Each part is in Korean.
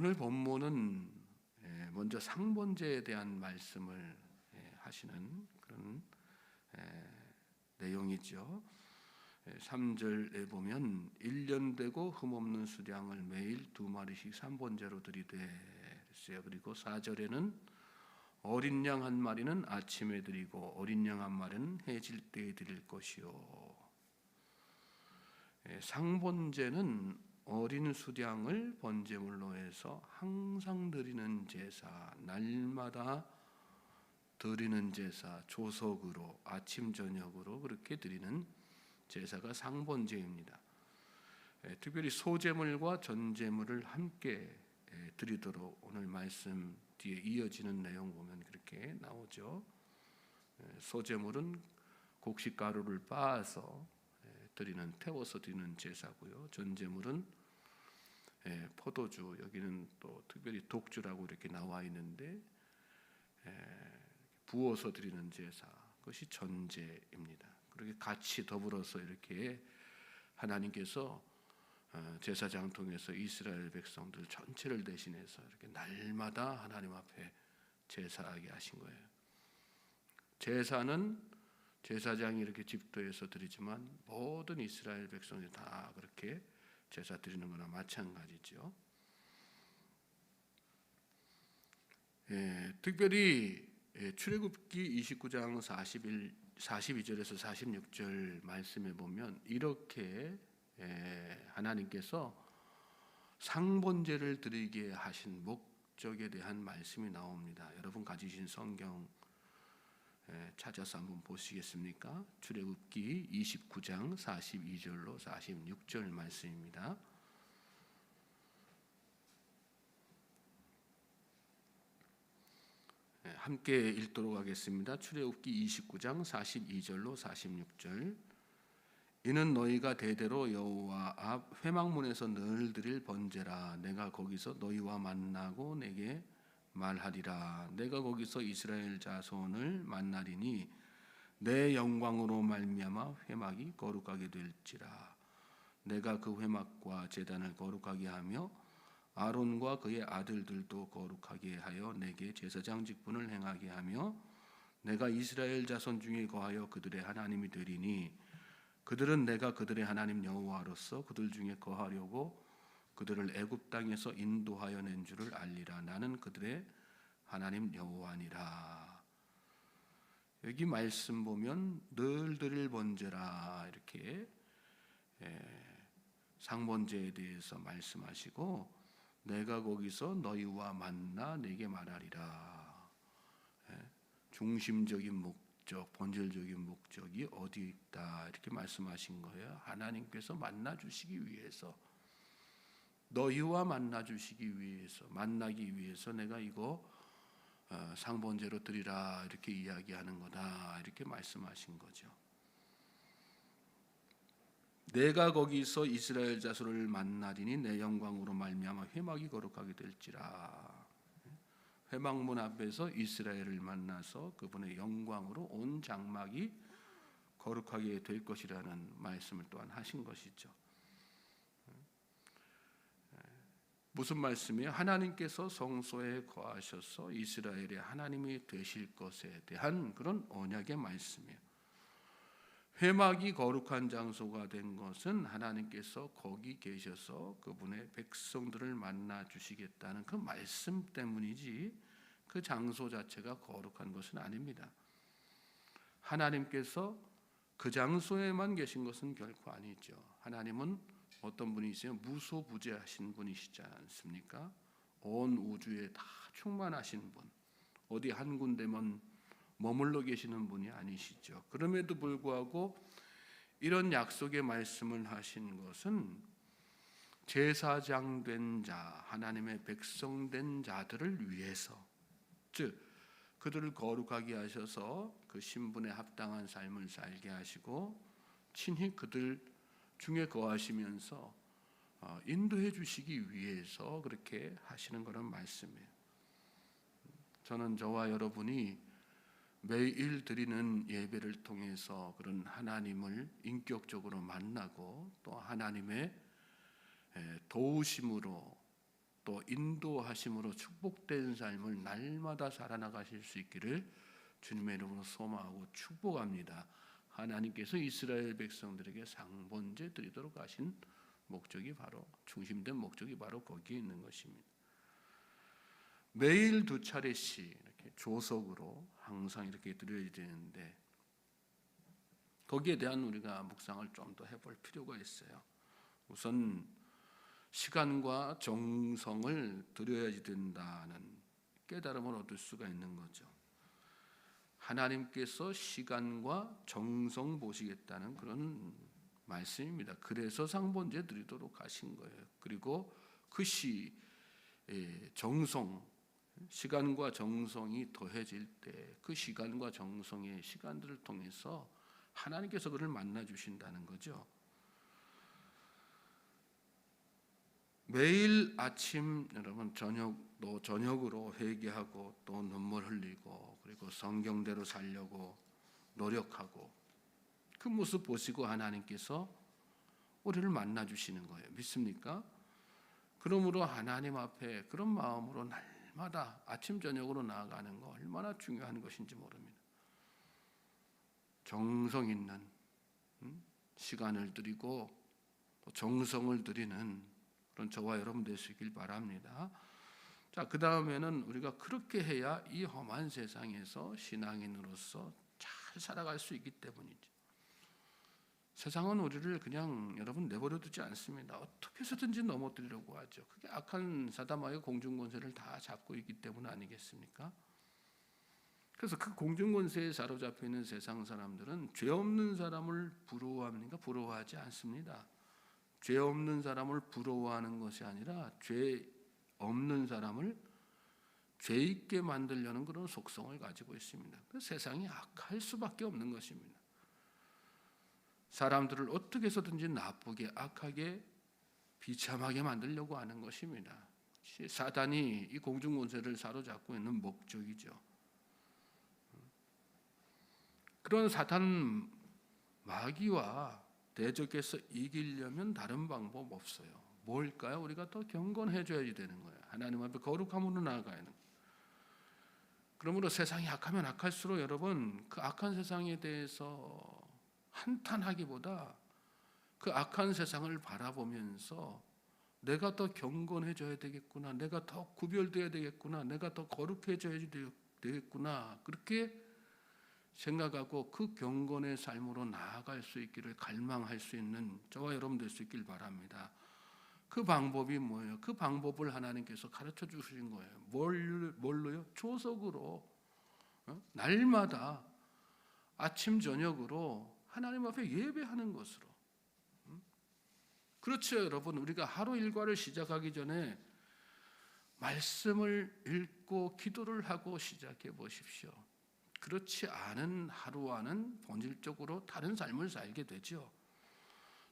오늘 본문은 먼저 상번제에 대한 말씀을 하시는 그런 내용이죠. 3절에 보면 1년 되고 흠없는 수량을 매일 2마리씩 상번제로 드리되 했어요. 그리고 4절에는 어린 양 한 마리는 아침에 드리고 어린 양 한 마리는 해질 때에 드릴 것이요. 상번제는 어린 수량을 번제물로 해서 항상 드리는 제사, 날마다 드리는 제사, 조석으로 아침 저녁으로 그렇게 드리는 제사가 상번제입니다. 특별히 소제물과 전제물을 함께 드리도록 오늘 말씀 뒤에 이어지는 내용 보면 그렇게 나오죠. 소제물은 곡식가루를 빻아서 드리는, 태워서 드리는 제사고요. 전제물은 포도주, 여기는 또 특별히 독주라고 이렇게 나와 있는데 부어서 드리는 제사, 그것이 전제입니다. 그렇게 같이 더불어서 이렇게 하나님께서 제사장 통해서 이스라엘 백성들 전체를 대신해서 이렇게 날마다 하나님 앞에 제사하게 하신 거예요. 제사는 제사장이 이렇게 집도해서 드리지만 모든 이스라엘 백성이 다 그렇게 제사 드리는 거나 마찬가지죠. 특별히 출애굽기 29장 42절에서 46절 말씀에 보면 이렇게 하나님께서 상번제를 드리게 하신 목적에 대한 말씀이 나옵니다. 여러분 가지신 성경 찾아서 한번 보시겠습니까? 출애굽기 29장 42절로 46절 말씀입니다. 함께 읽도록 하겠습니다. 출애굽기 29장 42절로 46절. 이는 너희가 대대로 여호와 앞 회막문에서 늘 드릴 번제라. 내가 거기서 너희와 만나고 내게 말하리라. 내가 거기서 이스라엘 자손을 만나리니 내 영광으로 말미암아 회막이 거룩하게 될지라. 내가 그 회막과 제단을 거룩하게 하며 아론과 그의 아들들도 거룩하게 하여 내게 제사장 직분을 행하게 하며 내가 이스라엘 자손 중에 거하여 그들의 하나님이 되리니 그들은 내가 그들의 하나님 여호와로서 그들 중에 거하려고 그들을 애굽 땅에서 인도하여 낸 줄을 알리라. 나는 그들의 하나님 여호와니라. 여기 말씀 보면 늘 드릴 번제라 이렇게 상번제에 대해서 말씀하시고 내가 거기서 너희와 만나 내게 말하리라. 중심적인 목적, 본질적인 목적이 어디 있다 이렇게 말씀하신 거예요. 하나님께서 만나 주시기 위해서, 너희와 만나 주시기 위해서, 만나기 위해서 내가 이거 상번제로 드리라 이렇게 이야기하는 거다 이렇게 말씀하신 거죠. 내가 거기서 이스라엘 자손을 만나리니 내 영광으로 말미암아 회막이 거룩하게 될지라. 회막문 앞에서 이스라엘을 만나서 그분의 영광으로 온 장막이 거룩하게 될 것이라는 말씀을 또한 하신 것이죠. 무슨 말씀이에요? 하나님께서 성소에 거하셔서 이스라엘의 하나님이 되실 것에 대한 그런 언약의 말씀이에요. 회막이 거룩한 장소가 된 것은 하나님께서 거기 계셔서 그분의 백성들을 만나 주시겠다는 그 말씀 때문이지 그 장소 자체가 거룩한 것은 아닙니다. 하나님께서 그 장소에만 계신 것은 결코 아니죠. 하나님은 어떤 분이세요? 무소부재하신 분이시지 않습니까? 온 우주에 다 충만하신 분, 어디 한 군데만 머물러 계시는 분이 아니시죠. 그럼에도 불구하고 이런 약속의 말씀을 하신 것은 제사장 된 자, 하나님의 백성 된 자들을 위해서, 즉 그들을 거룩하게 하셔서 그 신분에 합당한 삶을 살게 하시고 친히 그들 중에 거하시면서 인도해 주시기 위해서 그렇게 하시는 그런 말씀이에요. 저는 저와 여러분이 매일 드리는 예배를 통해서 그런 하나님을 인격적으로 만나고 또 하나님의 도우심으로 또 인도하심으로 축복된 삶을 날마다 살아나가실 수 있기를 주님의 이름으로 소망하고 축복합니다. 하나님께서 이스라엘 백성들에게 상번제 드리도록 하신 목적이 바로 중심된 목적이 바로 거기에 있는 것입니다. 매일 2차례씩 이렇게 조석으로 항상 이렇게 드려야 되는데 거기에 대한 우리가 묵상을 좀 더 해볼 필요가 있어요. 우선 시간과 정성을 들여야 된다는 깨달음을 얻을 수가 있는 거죠. 하나님께서 시간과 정성 보시겠다는 그런 말씀입니다. 그래서 상번제 드리도록 하신 거예요. 그리고 그 정성, 시간과 정성이 더해질 때 그 시간과 정성의 시간들을 통해서 하나님께서 그를 만나 주신다는 거죠. 매일 아침 여러분 저녁으로 회개하고 또 눈물 흘리고 그리고 성경대로 살려고 노력하고 그 모습 보시고 하나님께서 우리를 만나 주시는 거예요. 믿습니까? 그러므로 하나님 앞에 그런 마음으로 날마다 아침 저녁으로 나아가는 거 얼마나 중요한 것인지 모릅니다. 정성 있는 시간을 드리고 또 정성을 드리는 그런 저와 여러분 되시길 바랍니다. 자, 그 다음에는 우리가 그렇게 해야 이 험한 세상에서 신앙인으로서 잘 살아갈 수 있기 때문이죠. 세상은 우리를 그냥 여러분 내버려 두지 않습니다. 어떻게 해서든지 넘어뜨리려고 하죠. 그게 악한 사단마의 공중권세를 다 잡고 있기 때문 아니겠습니까? 그래서 그 공중권세에 사로잡혀 있는 세상 사람들은 죄 없는 사람을 부러워합니까? 부러워하지 않습니다. 죄 없는 사람을 부러워하는 것이 아니라 죄 없는 사람을 죄 있게 만들려는 그런 속성을 가지고 있습니다. 세상이 악할 수밖에 없는 것입니다. 사람들을 어떻게 해서든지 나쁘게 악하게 비참하게 만들려고 하는 것입니다. 사단이 이 공중권세를 사로잡고 있는 목적이죠. 그런 사탄 마귀와 대적해서 이기려면 다른 방법 없어요. 뭘까요? 우리가 더 경건해져야 되는 거예요. 하나님 앞에 거룩함으로 나아가야 하는 거예요. 그러므로 세상이 악하면 악할수록 여러분 그 악한 세상에 대해서 한탄하기보다 그 악한 세상을 바라보면서 내가 더 경건해져야 되겠구나, 내가 더 구별돼야 되겠구나, 내가 더 거룩해져야 되겠구나 그렇게 생각하고 그 경건의 삶으로 나아갈 수 있기를 갈망할 수 있는 저와 여러분 될 수 있길 바랍니다. 그 방법이 뭐예요? 그 방법을 하나님께서 가르쳐 주신 거예요. 뭘로요? 조석으로 날마다 아침 저녁으로 하나님 앞에 예배하는 것으로. 그렇죠, 여러분. 우리가 하루 일과를 시작하기 전에 말씀을 읽고 기도를 하고 시작해 보십시오. 그렇지 않은 하루와는 본질적으로 다른 삶을 살게 되죠.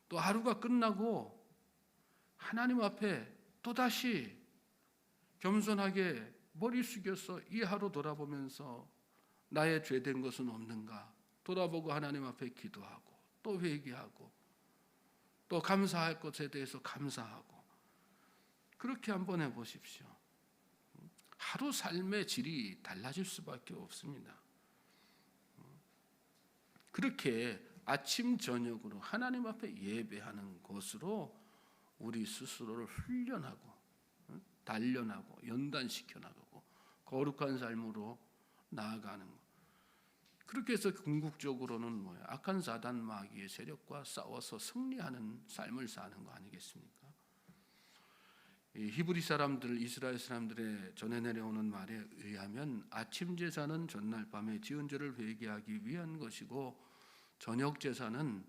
또 하루가 끝나고 하나님 앞에 또다시 겸손하게 머리 숙여서 이 하루 돌아보면서 나의 죄된 것은 없는가 돌아보고 하나님 앞에 기도하고 또 회개하고 또 감사할 것에 대해서 감사하고 그렇게 한번 해보십시오. 하루 삶의 질이 달라질 수밖에 없습니다. 그렇게 아침 저녁으로 하나님 앞에 예배하는 것으로 우리 스스로를 훈련하고 단련하고 연단시켜 나가고 거룩한 삶으로 나아가는 것. 그렇게 해서 궁극적으로는 뭐예요? 악한 사단 마귀의 세력과 싸워서 승리하는 삶을 사는 거 아니겠습니까? 이 히브리 사람들, 이스라엘 사람들의 전해 내려오는 말에 의하면 아침 제사는 전날 밤에 지은 죄를 회개하기 위한 것이고 저녁 제사는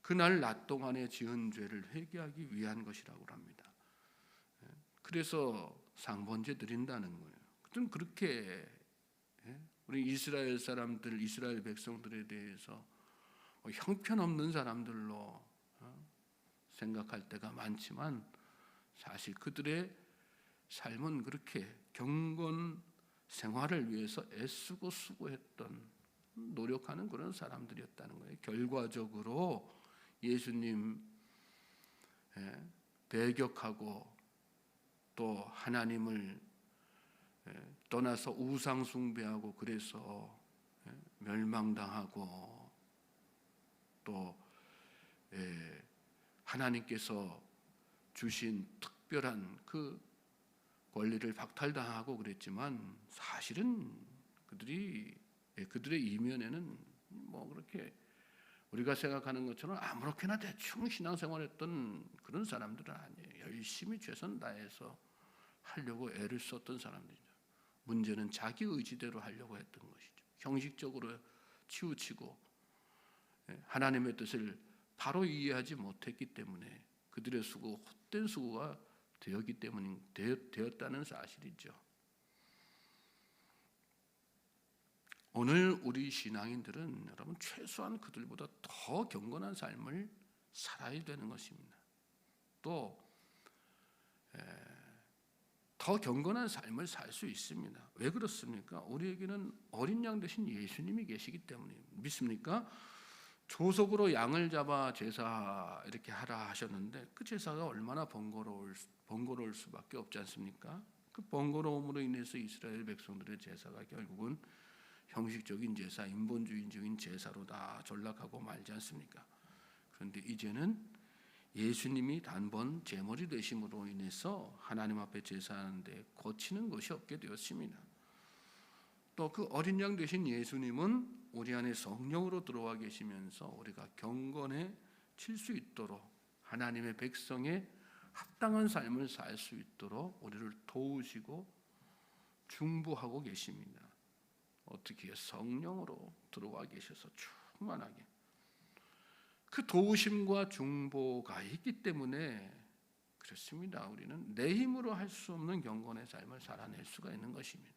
그날 낮 동안에 지은 죄를 회개하기 위한 것이라고 합니다. 그래서 상번제 드린다는 거예요. 좀 그렇게 우리 이스라엘 사람들, 이스라엘 백성들에 대해서 형편없는 사람들로 생각할 때가 많지만 사실 그들의 삶은 그렇게 경건 생활을 위해서 애쓰고 수고했던 노력하는 그런 사람들이었다는 거예요. 결과적으로 예수님 배격하고 또 하나님을 떠나서 우상 숭배하고 그래서 멸망당하고 또 하나님께서 주신 특별한 그 권리를 박탈당하고 그랬지만 사실은 그들의 이면에는 뭐 그렇게 우리가 생각하는 것처럼 아무렇게나 대충 신앙생활했던 그런 사람들은 아니에요. 열심히 최선 다해서 하려고 애를 썼던 사람들이죠. 문제는 자기 의지대로 하려고 했던 것이죠. 형식적으로 치우치고 하나님의 뜻을 바로 이해하지 못했기 때문에 그들의 수고, 헛된 수고가 되었다는 사실이죠. 오늘 우리 신앙인들은 여러분 최소한 그들보다 더 경건한 삶을 살아야 되는 것입니다. 또 더 경건한 삶을 살 수 있습니다. 왜 그렇습니까? 우리에게는 어린 양 대신 예수님이 계시기 때문에 믿습니까? 조속으로 양을 잡아 제사 이렇게 하라 하셨는데 그 제사가 얼마나 번거로울 수밖에 없지 않습니까? 그 번거로움으로 인해서 이스라엘 백성들의 제사가 결국은 형식적인 제사, 인본주의적인 제사로 다 전락하고 말지 않습니까? 그런데 이제는 예수님이 단번 제물이 되심으로 인해서 하나님 앞에 제사하는데 거치는 것이 없게 되었습니다. 또 그 어린 양 되신 예수님은 우리 안에 성령으로 들어와 계시면서 우리가 경건해질 수 있도록 하나님의 백성의 합당한 삶을 살 수 있도록 우리를 도우시고 중보하고 계십니다. 어떻게 성령으로 들어와 계셔서 충만하게 그 도우심과 중보가 있기 때문에 그렇습니다. 우리는 내 힘으로 할 수 없는 경건의 삶을 살아낼 수가 있는 것입니다.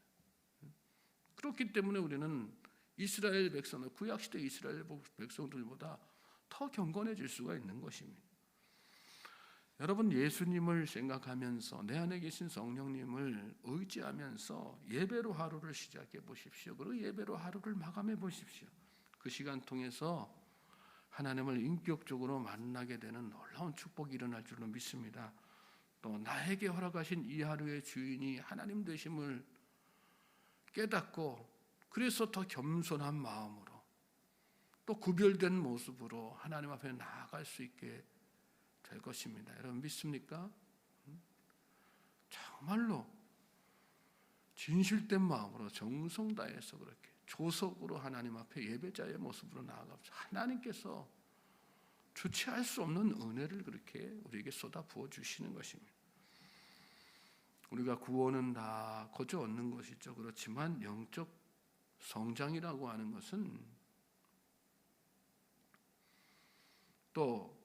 그렇기 때문에 우리는 이스라엘 백성들, 구약시대 이스라엘 백성들보다 더 경건해질 수가 있는 것입니다. 여러분 예수님을 생각하면서 내 안에 계신 성령님을 의지하면서 예배로 하루를 시작해 보십시오. 그리고 예배로 하루를 마감해 보십시오. 그 시간 통해서 하나님을 인격적으로 만나게 되는 놀라운 축복이 일어날 줄로 믿습니다. 또 나에게 허락하신 이 하루의 주인이 하나님 되심을 깨닫고 그래서 더 겸손한 마음으로 또 구별된 모습으로 하나님 앞에 나아갈 수 있게 될 것입니다. 여러분 믿습니까? 정말로 진실된 마음으로 정성 다해서 그렇게 조석으로 하나님 앞에 예배자의 모습으로 나아갑시다. 하나님께서 주체할 수 없는 은혜를 그렇게 우리에게 쏟아 부어 주시는 것입니다. 우리가 구원은 다 거저 얻는 것이죠. 그렇지만 영적 성장이라고 하는 것은 또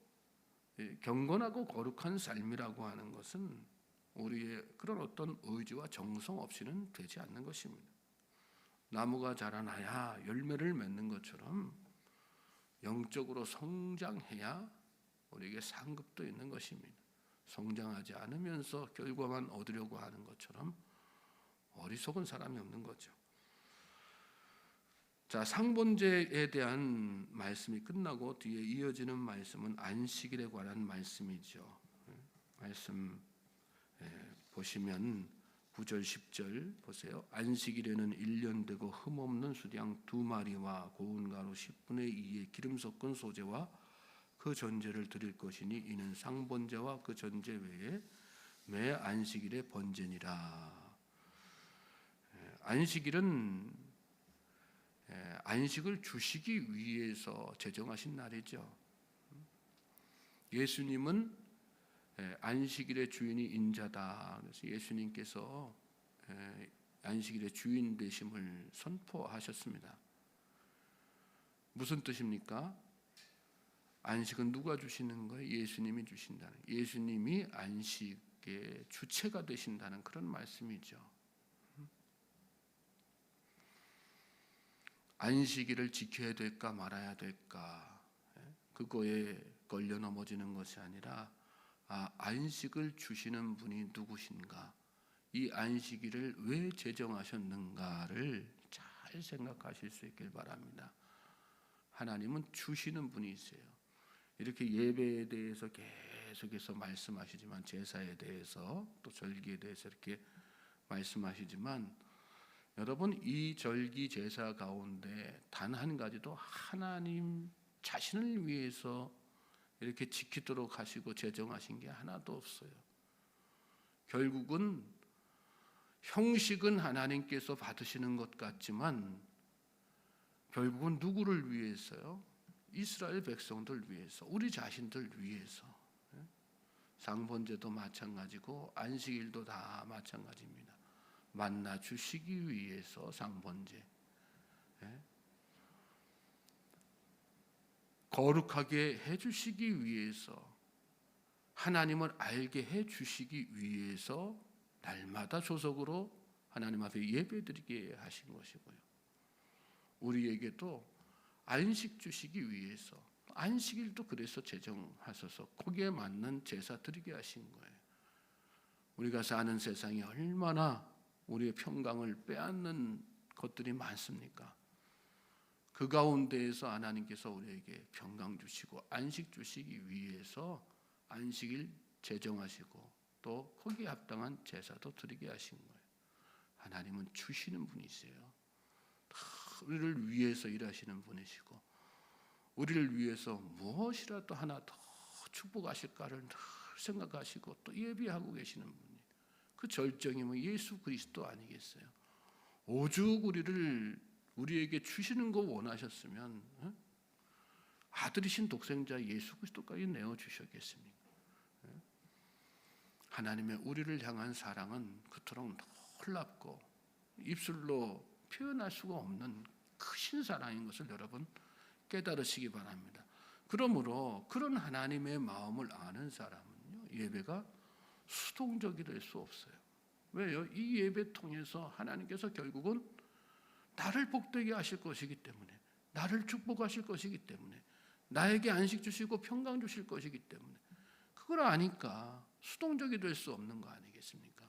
경건하고 거룩한 삶이라고 하는 것은 우리의 그런 어떤 의지와 정성 없이는 되지 않는 것입니다. 나무가 자라나야 열매를 맺는 것처럼 영적으로 성장해야 우리에게 상급도 있는 것입니다. 성장하지 않으면서 결과만 얻으려고 하는 것처럼 어리석은 사람이 없는 거죠. 자, 상번제에 대한 말씀이 끝나고 뒤에 이어지는 말씀은 안식일에 관한 말씀이죠. 말씀 보시면 9절 10절 보세요. 안식일에는 1년 되고 흠없는 수양 2마리와 고운 가루 10분의 2의 기름 섞은 소제와 그 전제를 드릴 것이니 이는 상번제와 그 전제 외에 매 안식일의 번제니라. 안식일은 안식을 주시기 위해서 제정하신 날이죠. 예수님은 안식일의 주인이 인자다. 그래서 예수님께서 안식일의 주인 되심을 선포하셨습니다. 무슨 뜻입니까? 안식은 누가 주시는 거예요? 예수님이 주신다는, 예수님이 안식의 주체가 되신다는 그런 말씀이죠. 안식일을 지켜야 될까 말아야 될까 그거에 걸려 넘어지는 것이 아니라 안식을 주시는 분이 누구신가, 이 안식일을 왜 제정하셨는가를 잘 생각하실 수 있길 바랍니다. 하나님은 주시는 분이세요. 이렇게 예배에 대해서 계속해서 말씀하시지만 제사에 대해서 또 절기에 대해서 이렇게 말씀하시지만 여러분 이 절기 제사 가운데 단 한 가지도 하나님 자신을 위해서 이렇게 지키도록 하시고 제정하신 게 하나도 없어요. 결국은 형식은 하나님께서 받으시는 것 같지만 결국은 누구를 위해서요? 이스라엘 백성들 위해서, 우리 자신들 위해서. 상번제도 마찬가지고 안식일도 다 마찬가지입니다. 만나 주시기 위해서 상번제, 거룩하게 해주시기 위해서, 하나님을 알게 해주시기 위해서 날마다 조석으로 하나님 앞에 예배드리게 하신 것이고요. 우리에게도 안식 주시기 위해서 안식일도 그래서 제정하셔서 거기에 맞는 제사 드리게 하신 거예요. 우리가 사는 세상이 얼마나 우리의 평강을 빼앗는 것들이 많습니까? 그 가운데에서 하나님께서 우리에게 평강 주시고 안식 주시기 위해서 안식일 제정하시고 또 거기에 합당한 제사도 드리게 하신 거예요. 하나님은 주시는 분이세요. 우리를 위해서 일하시는 분이시고 우리를 위해서 무엇이라도 하나 더 축복하실까를 늘 생각하시고 또 예비하고 계시는 분이, 그 절정이 뭐 예수 그리스도 아니겠어요? 오죽 우리에게 주시는 거 원하셨으면 아들이신 독생자 예수 그리스도까지 내어주셨겠습니까? 하나님의 우리를 향한 사랑은 그토록 놀랍고 입술로 표현할 수가 없는 크신 사랑인 것을 여러분 깨달으시기 바랍니다. 그러므로 그런 하나님의 마음을 아는 사람은요, 예배가 수동적이 될 수 없어요. 왜요? 이 예배 통해서 하나님께서 결국은 나를 복되게 하실 것이기 때문에, 나를 축복하실 것이기 때문에, 나에게 안식 주시고 평강 주실 것이기 때문에, 그걸 아니까 수동적이 될 수 없는 거 아니겠습니까?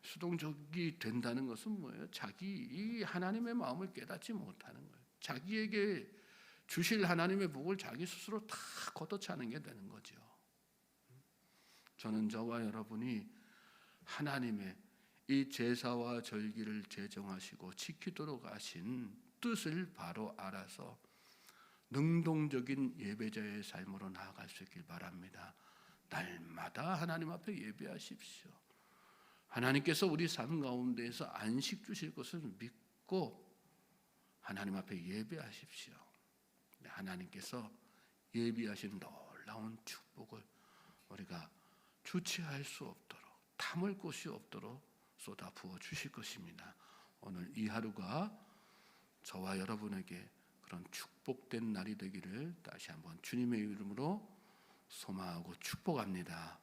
수동적이 된다는 것은 뭐예요? 이 하나님의 마음을 깨닫지 못하는 거예요. 자기에게 주실 하나님의 복을 자기 스스로 다 걷어차는 게 되는 거죠. 저는 저와 여러분이 하나님의 이 제사와 절기를 제정하시고 지키도록 하신 뜻을 바로 알아서 능동적인 예배자의 삶으로 나아갈 수 있길 바랍니다. 날마다 하나님 앞에 예배하십시오. 하나님께서 우리 삶 가운데에서 안식 주실 것을 믿고 하나님 앞에 예배하십시오. 하나님께서 예비하신 놀라운 축복을 우리가 주체할 수 없도록, 담을 곳이 없도록 쏟아 부어 주실 것입니다. 오늘 이 하루가 저와 여러분에게 그런 축복된 날이 되기를 다시 한번 주님의 이름으로 소망하고 축복합니다.